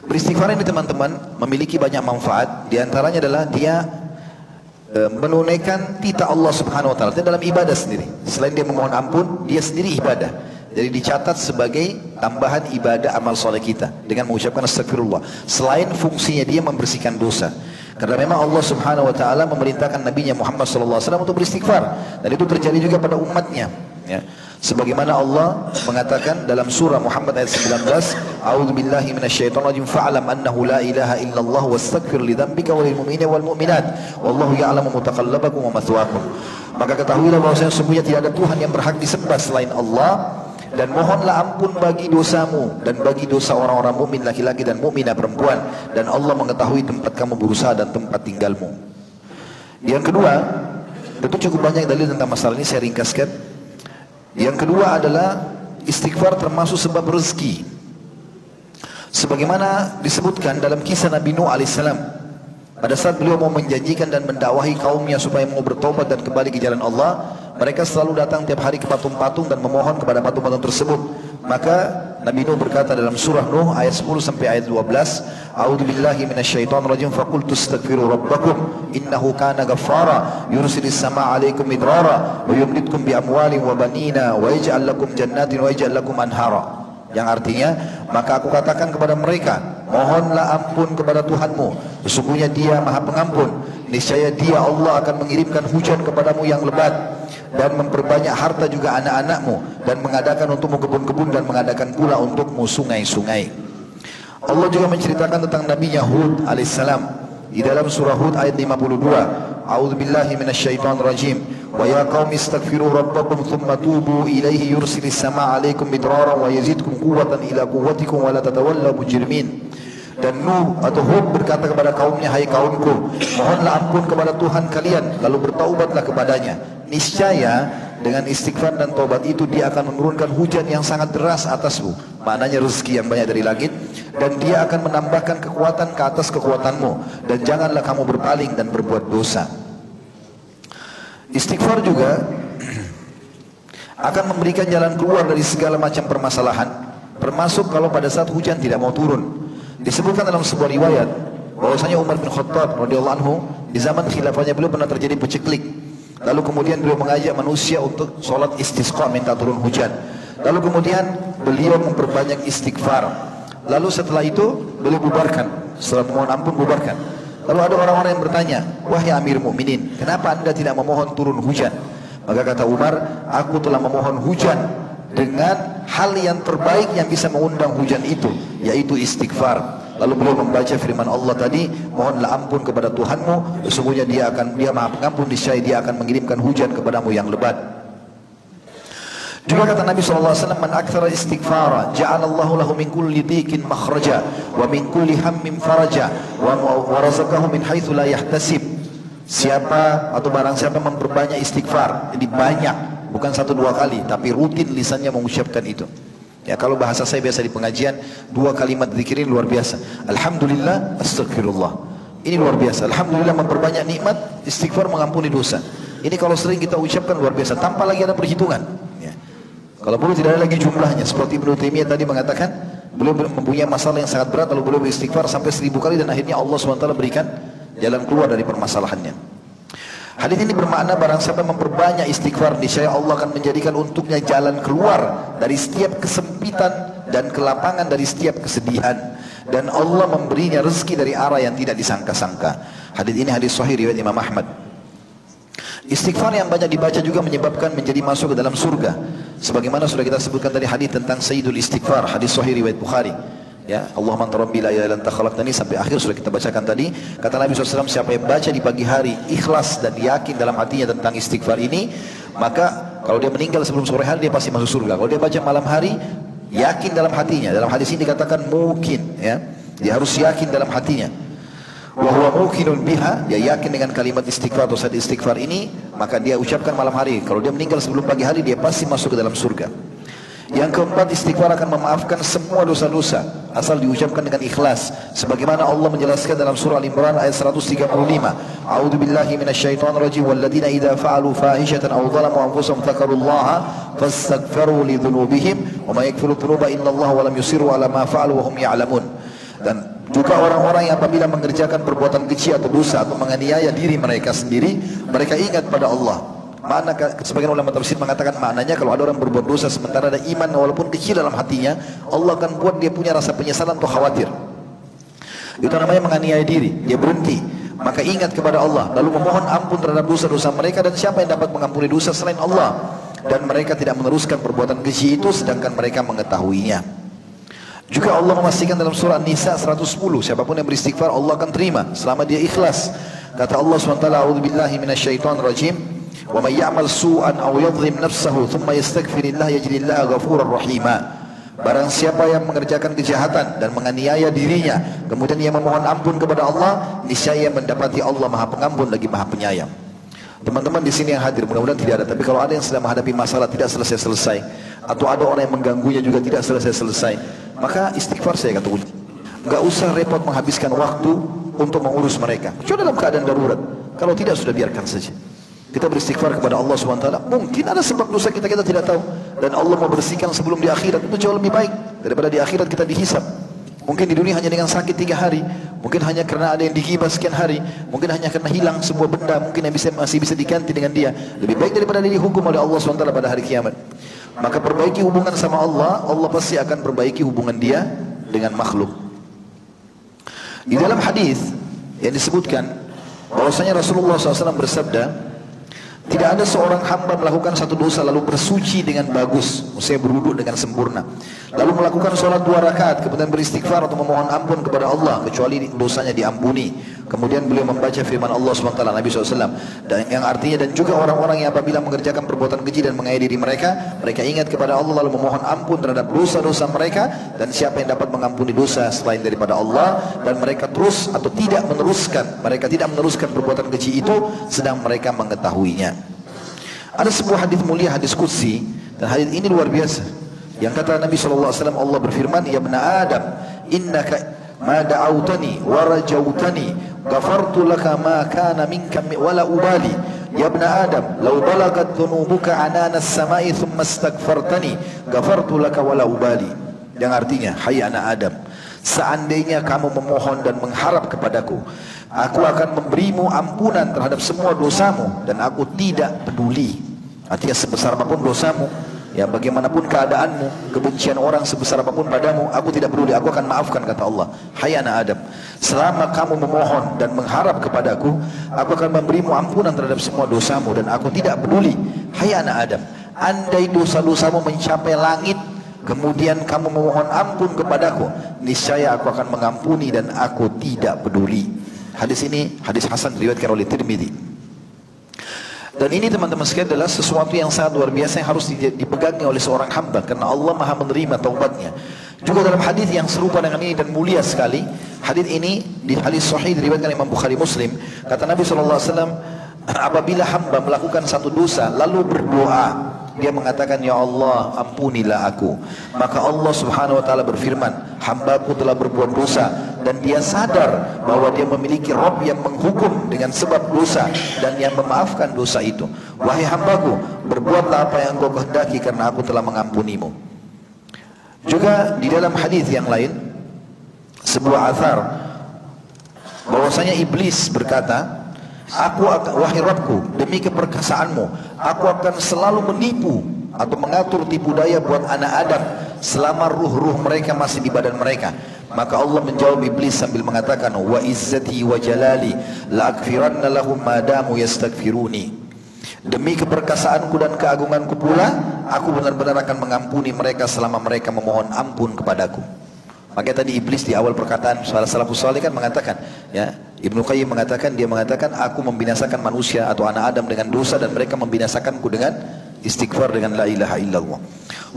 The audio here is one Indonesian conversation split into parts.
Beristighfar ini teman-teman memiliki banyak manfaat. Di antaranya adalah dia menunaikan titah Allah Subhanahu wa taala dalam ibadah sendiri. Selain dia memohon ampun, dia sendiri ibadah. Jadi dicatat sebagai tambahan ibadah amal soleh kita dengan mengucapkan astagfirullah. Selain fungsinya dia membersihkan dosa. Karena memang Allah Subhanahu wa taala memerintahkan Nabi Muhammad sallallahu alaihi wasallam untuk beristighfar, dan itu terjadi juga pada umatnya, ya. Sebagaimana Allah mengatakan dalam surah Muhammad ayat 19, A'udzubillahi minasyaitonirrajim, fa'lam annahu la ilaha illallah wastaghfir li dzambika walil mu'minina wal mu'minat wallahu ya'lamu mutaqallabakum wa mathwaakum. Maka ketahuilah bahwasanya sesungguhnya tidak ada Tuhan yang berhak disembah selain Allah, dan mohonlah ampun bagi dosamu dan bagi dosa orang-orang mukmin laki-laki dan mukminah perempuan, dan Allah mengetahui tempat kamu berusaha dan tempat tinggalmu. Yang kedua, tentu cukup banyak dalil tentang masalah ini, saya ringkaskan. Yang kedua adalah istighfar termasuk sebab rezeki. Sebagaimana disebutkan dalam kisah Nabi Nuh alaihissalam, pada saat beliau mau menjanjikan dan mendakwahi kaumnya supaya mau bertobat dan kembali ke jalan Allah, mereka selalu datang tiap hari ke patung-patung dan memohon kepada patung-patung tersebut. Maka Nabi Nuh berkata dalam surah Nuh ayat 10 sampai ayat 12, A'udzubillahi minasyaitonirrajim, faqultu astaghfiru rabbakum innahu kana ghaffara yursilis samaa 'alaikum midrara wa yumditkum bi amwalin wa banina wa yaj'al lakum jannatin wa yaj'al lakum anhara. Yang artinya, maka aku katakan kepada mereka, mohonlah ampun kepada Tuhanmu, sesungguhnya Dia Maha Pengampun. Niscaya Dia Allah akan mengirimkan hujan kepadamu yang lebat, dan memperbanyak harta juga anak-anakmu, dan mengadakan untukmu kebun-kebun, dan mengadakan pula untukmu sungai-sungai. Allah juga menceritakan tentang Nabi Hud alaihissalam di dalam surah Hud ayat 52. A'udzubillahi minasyaitonirrajim. Wa ya qaumi astaghfiru rabbakum thumma tubu ilaihi yursilis samaa 'alaikum midrara wa yazidkum quwwatan ila quwwatikum wa la tatawallaw mujrimin. Dan Nuh atau Hud berkata kepada kaumnya, hai kaumku, mohonlah ampun kepada Tuhan kalian, lalu bertaubatlah kepadanya. Niscaya dengan istighfar dan taubat itu Dia akan menurunkan hujan yang sangat deras atasmu, maknanya rezeki yang banyak dari langit, dan Dia akan menambahkan kekuatan ke atas kekuatanmu, dan janganlah kamu berpaling dan berbuat dosa. Istighfar juga akan memberikan jalan keluar dari segala macam permasalahan, termasuk kalau pada saat hujan tidak mau turun. Disebutkan dalam sebuah riwayat bahwasanya Umar bin Khattab radhiyallahu anhu di zaman khilafahnya beliau pernah terjadi peceklik. Lalu kemudian beliau mengajak manusia untuk sholat istisqa, minta turun hujan. Lalu kemudian beliau memperbanyak istighfar. Lalu setelah itu beliau bubarkan, setelah memohon ampun bubarkan. Lalu ada orang-orang yang bertanya, wahai Amir Mukminin, kenapa anda tidak memohon turun hujan? Maka kata Umar, aku telah memohon hujan dengan hal yang terbaik yang bisa mengundang hujan itu, yaitu istighfar. Lalu beliau membaca firman Allah tadi, mohonlah ampun kepada Tuhanmu, sesungguhnya Dia Maha Pengampun, niscaya Dia akan mengirimkan hujan kepadamu yang lebat. Juga kata Nabi SAW, man akthara istighfara ja'alallahu lahu min kulli dhiqin makhraja wa min kulli hammin faraja wa razaqahu min haitsu la yahtasib. Siapa atau barang siapa memperbanyak istighfar, jadi banyak, bukan 1-2 kali, tapi rutin lisannya mengucapkan itu. Ya, kalau bahasa saya biasa di pengajian, 2 kalimat zikir ini luar biasa. Alhamdulillah, astagfirullah. Ini luar biasa. Alhamdulillah memperbanyak nikmat, istighfar mengampuni dosa. Ini kalau sering kita ucapkan luar biasa, tanpa lagi ada perhitungan. Ya. Kalau perlu tidak ada lagi jumlahnya. Seperti Ibnu Taimiyah tadi mengatakan, beliau mempunyai masalah yang sangat berat, lalu beliau beristighfar sampai 1000 kali, dan akhirnya Allah SWT berikan jalan keluar dari permasalahannya. Hadis ini bermakna barang siapa memperbanyak istighfar, niscaya Allah akan menjadikan untuknya jalan keluar dari setiap kesempitan dan kelapangan dari setiap kesedihan, dan Allah memberinya rezeki dari arah yang tidak disangka-sangka. Hadis ini hadis sahih riwayat Imam Ahmad. Istighfar yang banyak dibaca juga menyebabkan menjadi masuk ke dalam surga. Sebagaimana sudah kita sebutkan tadi hadis tentang Sayyidul Istighfar, hadis sahih riwayat Bukhari. Ya, Allahumma anta rabbi la ilaha illa anta khalaqtani, sampai akhir sudah kita bacakan tadi. Kata Nabi SAW, siapa yang baca di pagi hari ikhlas dan yakin dalam hatinya tentang istighfar ini, maka kalau dia meninggal sebelum sore hari dia pasti masuk surga. Kalau dia baca malam hari, yakin dalam hatinya. Dalam hadis ini dikatakan mungkin, ya, dia harus yakin dalam hatinya. Wa huwa muqinun biha, dia yakin dengan kalimat istighfar atau saat istighfar ini, maka dia ucapkan malam hari. Kalau dia meninggal sebelum pagi hari, dia pasti masuk ke dalam surga. Yang keempat, istighfar akan memaafkan semua dosa-dosa asal diucapkan dengan ikhlas, sebagaimana Allah menjelaskan dalam surah Al-Imran ayat 135. A'udzubillahi minasyaitonirrajim, walladzina idza fa'alu fahishatan aw dhalamu anfusahum dzakarullaha fastaghfiru lidzunubihim wa may yaghfiru dzunuba illallaha wa lam yusirru ala ma fa'alu wa hum ya'lamun. Dan juga orang-orang yang apabila mengerjakan perbuatan keji atau dosa atau menganiaya diri mereka sendiri, mereka ingat pada Allah. Makna, sebagian ulama tafsir mengatakan maknanya kalau ada orang berbuat dosa sementara ada iman walaupun kecil dalam hatinya, Allah akan buat dia punya rasa penyesalan atau khawatir. Itu namanya menganiaya diri. Dia berhenti, maka ingat kepada Allah, lalu memohon ampun terhadap dosa-dosa mereka. Dan siapa yang dapat mengampuni dosa selain Allah? Dan mereka tidak meneruskan perbuatan keji itu sedangkan mereka mengetahuinya. Juga Allah memastikan dalam surah An-Nisa 110, siapapun yang beristighfar Allah akan terima selama dia ikhlas. Kata Allah SWT, a'udzubillahi minasyaitonir rajim, wa may ya'mal su'an aw yadhlim nafsahu thumma yastaghfirillah yajidillahu ghafurar rahima. Barang siapa yang mengerjakan kejahatan dan menganiaya dirinya, kemudian ia memohon ampun kepada Allah, niscaya mendapati Allah Maha Pengampun lagi Maha Penyayang. Teman-teman di sini yang hadir, mudah-mudahan tidak ada. Tapi kalau ada yang sedang menghadapi masalah tidak selesai-selesai, atau ada orang yang mengganggunya juga tidak selesai-selesai, maka istighfar saya kata kunci. Gak usah repot menghabiskan waktu untuk mengurus mereka. Kecuali dalam keadaan darurat. Kalau tidak sudah biarkan saja. Kita beristighfar kepada Allah SWT. Mungkin ada sebab dosa kita tidak tahu, dan Allah mau bersihkan sebelum di akhirat. Itu jauh lebih baik daripada di akhirat kita dihisab. Mungkin di dunia hanya dengan sakit 3 hari, mungkin hanya karena ada yang digibah sekian hari, mungkin hanya karena hilang sebuah benda, mungkin yang masih bisa diganti dengan dia. Lebih baik daripada dia dihukum oleh Allah SWT pada hari kiamat. Maka perbaiki hubungan sama Allah, Allah pasti akan perbaiki hubungan dia dengan makhluk. Di dalam hadis yang disebutkan bahwasanya Rasulullah SAW bersabda, tidak ada seorang hamba melakukan satu dosa lalu bersuci dengan bagus, maksudnya berwudu dengan sempurna, lalu melakukan sholat 2 rakaat, kemudian beristighfar atau memohon ampun kepada Allah, kecuali dosanya diampuni. Kemudian beliau membaca firman Allah SWT, Nabi SAW, dan yang artinya, dan juga orang-orang yang apabila mengerjakan perbuatan keji dan menganiaya diri mereka, mereka ingat kepada Allah lalu memohon ampun terhadap dosa-dosa mereka. Dan siapa yang dapat mengampuni dosa selain daripada Allah, dan mereka terus atau tidak meneruskan, mereka tidak meneruskan perbuatan keji itu sedang mereka mengetahuinya. Ada sebuah hadis mulia, hadis qudsi, dan hadis ini luar biasa. Yang kata Nabi SAW, Allah berfirman, ya ibna Adam, innaka ma da'autani wa rajautani ghafartu laka ma kana minka wala ubali. Ya ibna Adam, law balagat dhunubuka anana as-samai thumma astaghfartani ghafartu laka wala ubali. Yang artinya, hai anak Adam, seandainya kamu memohon dan mengharap kepadaku, aku akan memberimu ampunan terhadap semua dosamu dan aku tidak peduli. Artinya sebesar apapun dosamu, ya bagaimanapun keadaanmu, kebencian orang sebesar apapun padamu, aku tidak peduli, aku akan maafkan, kata Allah. Hai anak Adam, selama kamu memohon dan mengharap kepadaku, aku akan memberimu ampunan terhadap semua dosamu dan aku tidak peduli. Hai anak Adam, andai dosa-dosamu mencapai langit, kemudian kamu memohon ampun kepadaku, niscaya aku akan mengampuni dan aku tidak peduli. Hadis ini hadis hasan diriwayatkan oleh Tirmidzi. Dan ini teman-teman sekalian adalah sesuatu yang sangat luar biasa yang harus dipegangnya oleh seorang hamba, karena Allah Maha menerima taubatnya. Juga dalam hadis yang serupa dengan ini dan mulia sekali, hadis ini di hadis sahih diriwayatkan Imam Bukhari Muslim, kata Nabi SAW, apabila hamba melakukan satu dosa lalu berdoa, dia mengatakan, ya Allah ampunilah aku, maka Allah Subhanahu wa taala berfirman, hambaku telah berbuat dosa, dan dia sadar bahwa dia memiliki Rabb yang menghukum dengan sebab dosa dan yang memaafkan dosa itu. Wahai hambaku, berbuatlah apa yang engkau kehendaki karena aku telah mengampunimu. Juga di dalam hadis yang lain, sebuah athar bahwasanya iblis berkata, aku akan, wahai Rabbku, demi keperkasaanmu, aku akan selalu menipu atau mengatur tipu daya buat anak Adam selama ruh-ruh mereka masih di badan mereka. Maka Allah menjawab iblis sambil mengatakan, wa izzati wa jalali la akfiranna lahum madamu yastaghfiruni. Demi keperkasaanku dan keagunganku pula, aku benar-benar akan mengampuni mereka selama mereka memohon ampun kepadaku. Makanya tadi iblis di awal perkataan salah salafus saleh kan mengatakan, ya, Ibnu Qayyim mengatakan, dia mengatakan, aku membinasakan manusia atau anak Adam dengan dosa dan mereka membinasakanku dengan istighfar, dengan la ilaha illallah.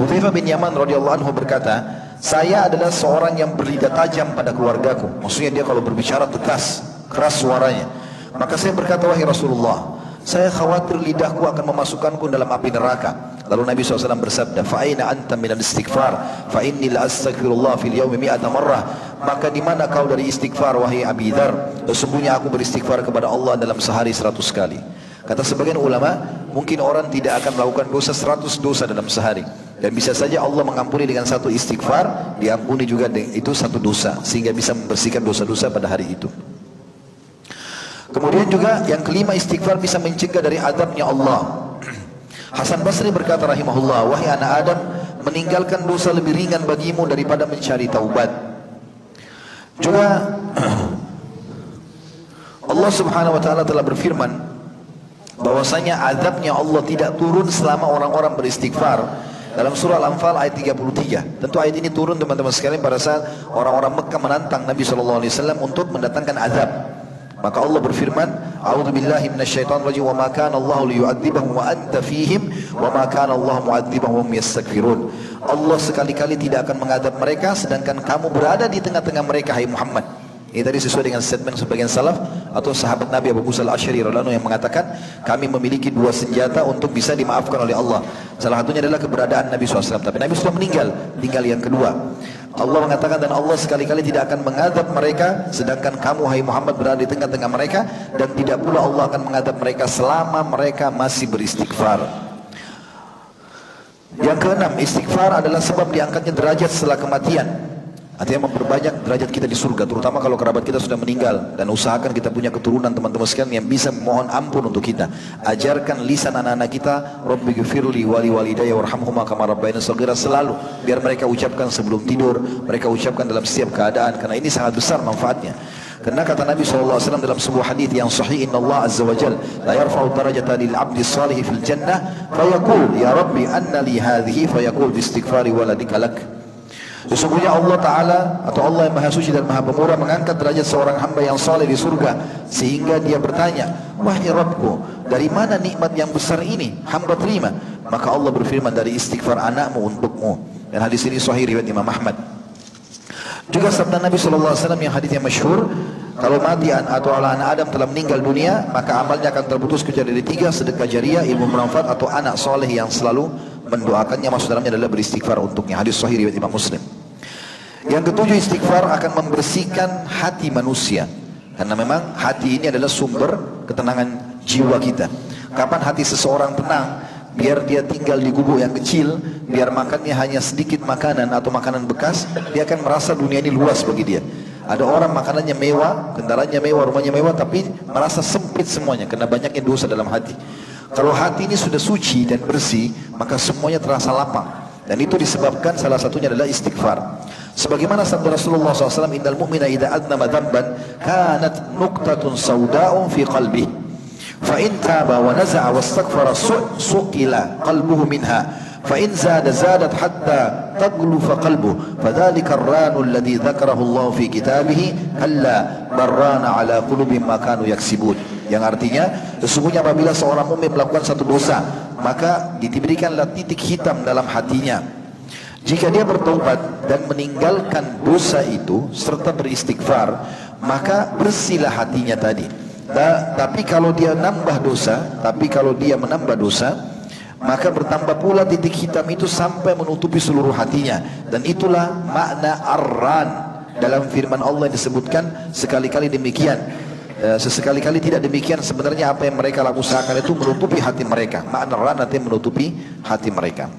Hudzaifah bin Yaman radhiyallahu anhu berkata, saya adalah seorang yang berlidah tajam pada keluargaku. Maksudnya dia kalau berbicara tegas, keras suaranya. Maka saya berkata, wahai Rasulullah, saya khawatir lidahku akan memasukkanku dalam api neraka. Lalu Nabi SAW bersabda, fa'aina anta minal istighfar, fa'inni la astaghfirullah fil yawmi mi'ata marrah. Maka di mana kau dari istighfar, wahai Abi Dzar? Sesungguhnya aku beristighfar kepada Allah dalam sehari 100 kali. Kata sebagian ulama, mungkin orang tidak akan melakukan dosa 100 dosa dalam sehari, Dan bisa saja Allah mengampuni dengan satu istighfar, diampuni juga itu satu dosa, sehingga bisa membersihkan dosa-dosa pada hari itu. Kemudian juga yang kelima, istighfar bisa mencegah dari azabnya Allah. Hasan Basri berkata rahimahullah, wahai anak Adam, meninggalkan dosa lebih ringan bagimu daripada mencari taubat. Juga Allah subhanahu wa ta'ala telah berfirman bahwasanya azabnya Allah tidak turun selama orang-orang beristighfar. Dalam surah Al-Anfal ayat 33. Tentu ayat ini turun teman-teman sekalian pada saat orang-orang Mekah menantang Nabi SAW untuk mendatangkan azab. Maka Allah berfirman, A'udzubillahi minasyaitonir rajim, wa ma kana Allahu liyu'adzibahum wa anta fihim wa ma kana Allahu mu'adzibahum wa hum yastaghfirun. Allah sekali-kali tidak akan mengadab mereka sedangkan kamu berada di tengah-tengah mereka, hai Muhammad. Ini tadi sesuai dengan statement sebagian salaf atau sahabat Nabi Abu Musa al-Asy'ari radhiyallahu anhu yang mengatakan, kami memiliki dua senjata untuk bisa dimaafkan oleh Allah. Salah satunya adalah keberadaan Nabi SAW. Tapi Nabi sudah meninggal, tinggal yang kedua. Allah mengatakan, dan Allah sekali-kali tidak akan mengadab mereka sedangkan kamu, hai Muhammad, berada di tengah-tengah mereka, dan tidak pula Allah akan mengadab mereka selama mereka masih beristighfar. Yang keenam, istighfar adalah sebab diangkatnya derajat setelah kematian. Artinya memperbanyak derajat kita di surga, terutama kalau kerabat kita sudah meninggal. Dan usahakan kita punya keturunan teman-teman sekalian yang bisa memohon ampun untuk kita. Ajarkan lisan anak-anak kita, Rabbighfirli wali walidayya warhamhuma kama rabbayani shaghira, selalu biar mereka ucapkan sebelum tidur, mereka ucapkan dalam setiap keadaan, karena ini sangat besar manfaatnya. Karena kata Nabi SAW dalam sebuah hadis yang sahih, Inna Allah Azza wa Jal la yarfa'u darajata lil abdi salih fil jannah fayaqul ya Rabbi anna li hadhihi fayaqul bistighfari waladika lak. Sesungguhnya Allah Ta'ala atau Allah yang Maha Suci dan Maha Pemurah mengangkat derajat seorang hamba yang saleh di surga, sehingga dia bertanya, wahai Rabbku, dari mana nikmat yang besar ini hamba terima? Maka Allah berfirman, dari istighfar anakmu untukmu. Dan hadis ini sahih riwayat Imam Ahmad. Juga sabda Nabi SAW yang hadis yang masyhur, kalau mati atau anak Adam telah meninggal dunia, maka amalnya akan terputus kecuali dari tiga: sedekah jariah, ilmu bermanfaat, atau anak soleh yang selalu mendoakannya. Masuk dalamnya adalah beristighfar untuknya. Hadis sahih riwayat Imam Muslim. Yang ketujuh, istighfar akan membersihkan hati manusia, karena memang hati ini adalah sumber ketenangan jiwa kita. Kapan hati seseorang tenang? Biar dia tinggal di gubuk yang kecil, biar makannya hanya sedikit makanan atau makanan bekas, dia akan merasa dunia ini luas bagi dia. Ada orang makanannya mewah, kendaraannya mewah, rumahnya mewah, tapi merasa sempit semuanya karena banyaknya dosa dalam hati. Kalau hati ini sudah suci dan bersih, maka semuanya terasa lapang. Dan itu disebabkan salah satunya adalah istighfar. Sebagaimana sabda Rasulullah SAW, Innal mu'mina idha adnama dhanban kanat nuqtatun sawda'un fi qalbih, fa in taba wa naza'a wastaghfara suqila qalbuhu minha, fa in zada zadat hatta taglufa qalbuhu, fadhalika ar-ranu alladhi dzakarahu Allah fi kitabih kalla barrana ala qulubihim ma kanu yaksibun. Yang artinya, sesungguhnya apabila seorang mukmin melakukan satu dosa, maka diberikanlah titik hitam dalam hatinya. Jika dia bertobat dan meninggalkan dosa itu serta beristighfar, maka bersihlah hatinya tadi. Tapi kalau dia menambah dosa, maka bertambah pula titik hitam itu sampai menutupi seluruh hatinya. Dan itulah makna ar-ran dalam firman Allah yang disebutkan sekali-kali demikian. Sesekali-kali tidak demikian. Sebenarnya apa yang mereka usahakan itu menutupi hati mereka. Makna ran artinya menutupi hati mereka.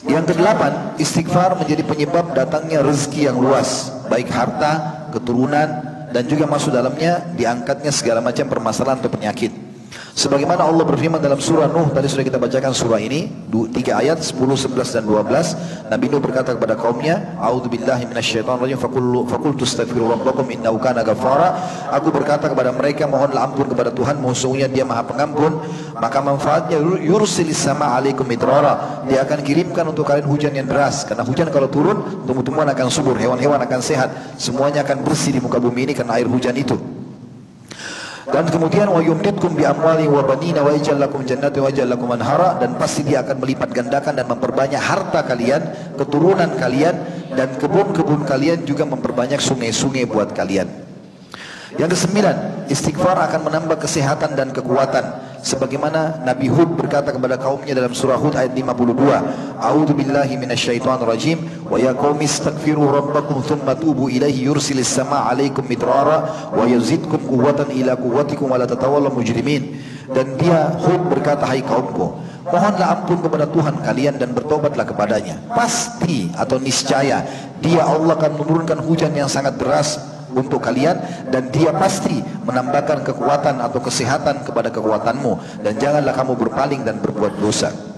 Yang kedelapan, istighfar menjadi penyebab datangnya rezeki yang luas, baik harta, keturunan, dan juga masuk dalamnya diangkatnya segala macam permasalahan atau penyakit. Sebagaimana Allah berfirman dalam surah Nuh, tadi sudah kita bacakan surah ini 3 ayat 10, 11 dan 12. Nabi Nuh berkata kepada kaumnya, A'udzubillahi minasyaitonir rajim, faqultu astaghfiru rabbakum innahu kana ghaffara. Aku berkata kepada mereka, mohonlah ampun kepada Tuhanmu, sesungguhnya Dia Maha Pengampun. Maka manfaatnya, yursilis sama alaikum midrara, Dia akan kirimkan untuk kalian hujan yang deras. Karena hujan kalau turun, tumbuh-tumbuhan akan subur, hewan-hewan akan sehat, semuanya akan bersih di muka bumi ini karena air hujan itu. Dan kemudian wa yumditkum bi amwali wa banina wa yaj'al lakum jannatin wa yaj'al lakum anhara, dan pasti Dia akan melipat gandakan dan memperbanyak harta kalian, keturunan kalian, dan kebun-kebun kalian, juga memperbanyak sungai-sungai buat kalian. Yang kesembilan, istighfar akan menambah kesehatan dan kekuatan. Sebagaimana Nabi Hud berkata kepada kaumnya dalam surah Hud ayat 52, A'udzu billahi minasyaitonir rajim, wa ya qaumi astaghfiru rabbakum tsumma tubu ilaihi yursilis samaa'a 'alaikum midrara wa yazidkum quwwatan ila quwwatikum wa la tatawallaw mujrimin. Dan dia Hud berkata, hai kaumku, mohonlah ampun kepada Tuhan kalian dan bertobatlah kepadanya. Pasti atau niscaya Dia Allah akan menurunkan hujan yang sangat deras untuk kalian, dan Dia pasti menambahkan kekuatan atau kesehatan kepada kekuatanmu, dan janganlah kamu berpaling dan berbuat dosa.